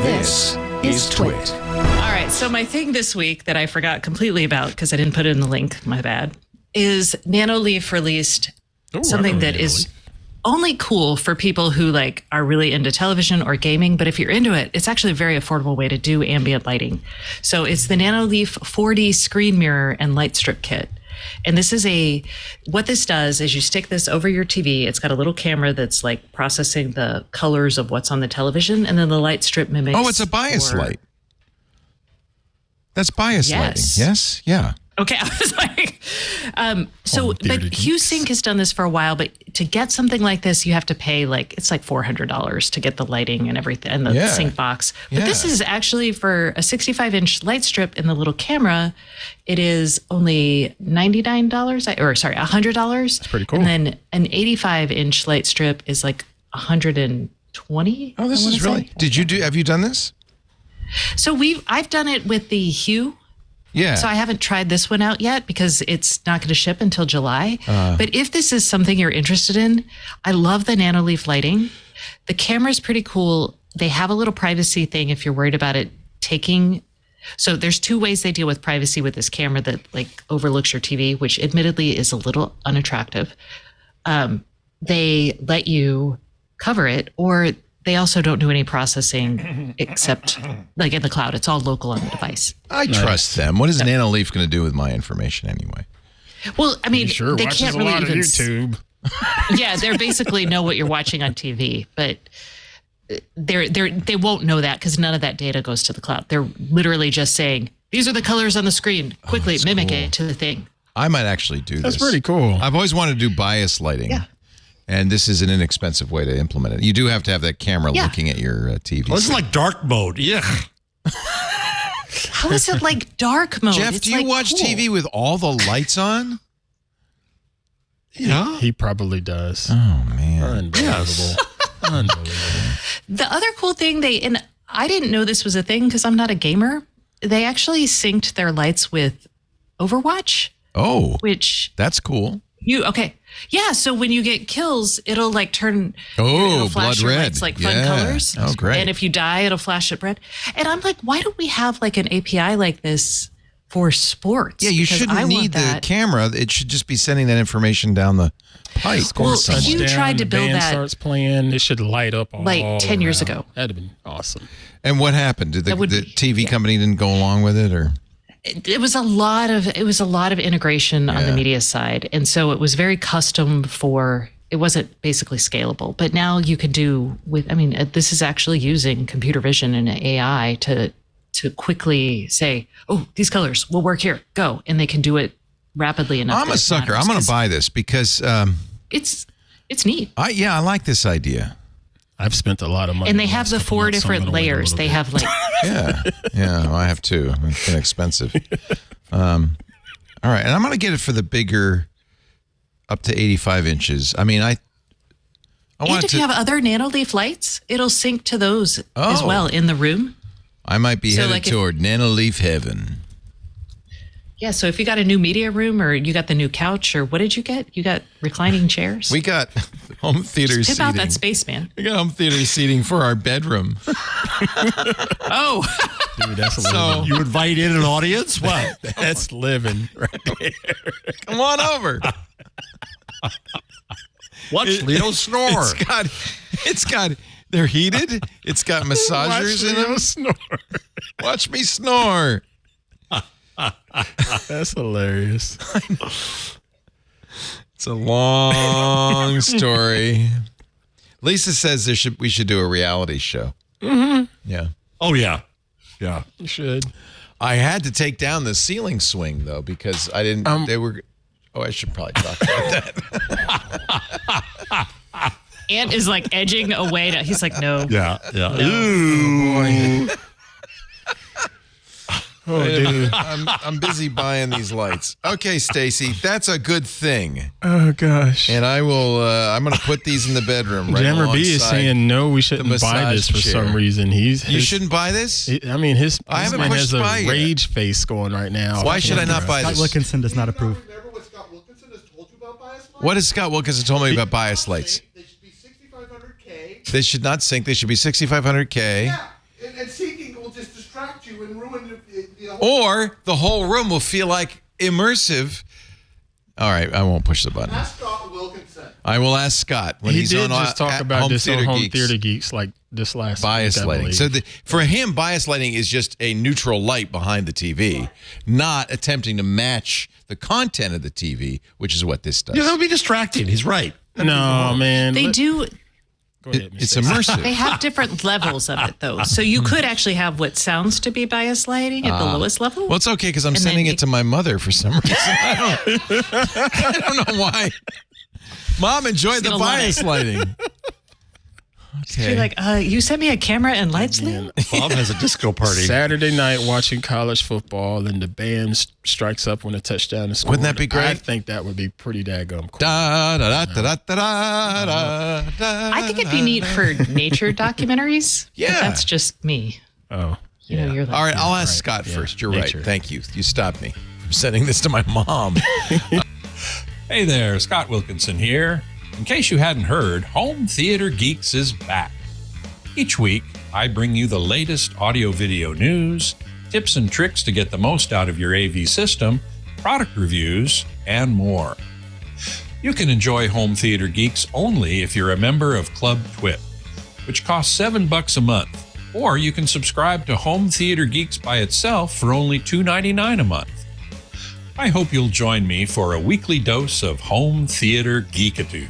This is TWiT. All right, so my thing this week that I forgot completely about because I didn't put it in the link, my bad, is Nanoleaf released something that is only cool for people who like are really into television or gaming. But if you're into it, it's actually a very affordable way to do ambient lighting. So it's the Nanoleaf 4D screen mirror and Lightstrip kit. And this is what this does is you stick this over your TV. It's got a little camera that's like processing the colors of what's on the television. And then the Lightstrip mimics. Oh, it's a bias light. That's bias lighting. Yes? Yeah. Okay, I was like, but HughSync has done this for a while, but to get something like this, you have to pay it's like $400 to get the lighting and everything and the sync box. But this is actually for a 65-inch Lightstrip in the little camera. It is only $100. That's pretty cool. And then an 85-inch Lightstrip is like $120. Oh, this is really. Have you done this? So I've done it with the Hue. Yeah. So I haven't tried this one out yet because it's not going to ship until July. But if this is something you're interested in, I love the Nanoleaf lighting. The camera's pretty cool. They have a little privacy thing if you're worried about it taking. So there's two ways they deal with privacy with this camera that like overlooks your TV, which admittedly is a little unattractive. They let you cover it, or they also don't do any processing except like in the cloud. It's all local on the device. I trust them. What is Nanoleaf going to do with my information anyway? Well, I mean, they watches can't a really lot even of YouTube. Yeah, they basically know what you're watching on TV, but they won't know that because none of that data goes to the cloud. They're literally just saying, these are the colors on the screen. Quickly mimic it to the thing. I might actually do this. That's pretty cool. I've always wanted to do bias lighting. Yeah. And this is an inexpensive way to implement it. You do have to have that camera looking at your TV. Well, it's like dark mode. Yeah. How is it like dark mode? Jeff, do you watch TV with all the lights on? Yeah. He probably does. Oh, man. Unbelievable. Unbelievable. The other cool thing and I didn't know this was a thing because I'm not a gamer. They actually synced their lights with Overwatch. Oh, which that's cool. Yeah, so when you get kills, it'll like turn it'll flash blood your red. lights like fun colors. Oh, great. And if you die, it'll flash it red. And I'm like, why don't we have like an API like this for sports? Yeah, you shouldn't need the camera. It should just be sending that information down the pipe. Well, you tried to build that. Starts playing, it should light up all like 10 years around. ago. That'd have been awesome. And what happened? Did the TV company didn't go along with it, or? It was a lot of integration on the media side, and so it was very custom it wasn't basically scalable. But now you can do this is actually using computer vision and AI to quickly say, oh, these colors will work here, go, and they can do it rapidly enough. I'm a sucker. I'm going to buy this because it's neat. I like this idea. I've spent a lot of money. And they have the 4 different layers. They have like... Yeah, I have too. It's inexpensive. All right, and I'm going to get it for the bigger, up to 85 inches. I mean, I want if you have other Nanoleaf lights, it'll sync to those as well in the room. I might be headed toward Nanoleaf heaven. Yeah, so if you got a new media room or you got the new couch or what did you get? You got reclining chairs? We got home theater seating. Tip out that space, man. We got home theater seating for our bedroom. Oh. Dude, that's living. You invite in an audience? What? That's living right there. Come on over. Watch Leo snore. It's got, they're heated. It's got massagers in them. Snore. Watch me snore. That's hilarious. It's a long story. Lisa says we should do a reality show. Mm-hmm. Yeah. Oh, yeah. Yeah. You should. I had to take down the ceiling swing, though, because I didn't, I should probably talk about that. Ant is like edging away. He's like, no. Yeah. No. Ooh. Boy. Oh, dude. I'm busy buying these lights. Okay, Stacey, that's a good thing. Oh, gosh. And I will, I'm going to put these in the bedroom right Jammer B is saying, no, we shouldn't buy this for some reason. You shouldn't buy this? I mean, his man has a rage rage face going right now. Why should I not buy Scott this? Wilkinson does not approve. Remember what Scott Wilkinson has told you about bias lights? What has Scott Wilkinson told me about bias lights? They should be 6,500K. They should not sync. They should be 6,500K. Yeah, and will just distract you and ruin the whole. Or the whole room will feel like immersive. All right, I won't push the button. Ask Scott Wilkinson. I will ask Scott when He he's did on just talk about this on Home Theater Geeks like this last bias week, I lighting. believe. So for him, bias lighting is just a neutral light behind the TV, not attempting to match the content of the TV, which is what this does. Yeah, that'll be distracting. He's right. No, man. They do. Go ahead, Miss It's Stacey. immersive. They have different levels of it, though. So you could actually have what sounds to be bias lighting at the lowest level. Well, it's okay because I'm And sending then it to my mother for some reason. I don't know why. Mom enjoyed the gonna love bias it. lighting. Okay. You're like, you sent me a camera and lights, Liam? Bob has a disco party. Saturday night watching college football and the band strikes up when a touchdown is scored. Wouldn't that be great? I think that would be pretty daggum cool. Da, da, da, da, da, da, da, da, I think it'd be neat for nature documentaries. but Yeah. that's just me. Oh, You know, you're like, All right, I'll ask Right, Scott yeah, first. You're nature. right. Thank you. You stopped me. I'm sending this to my mom. Hey there, Scott Wilkinson here. In case you hadn't heard, Home Theater Geeks is back. Each week, I bring you the latest audio-video news, tips and tricks to get the most out of your AV system, product reviews, and more. You can enjoy Home Theater Geeks only if you're a member of Club TWiT, which costs $7 a month, or you can subscribe to Home Theater Geeks by itself for only $2.99 a month. I hope you'll join me for a weekly dose of home theater geekitude.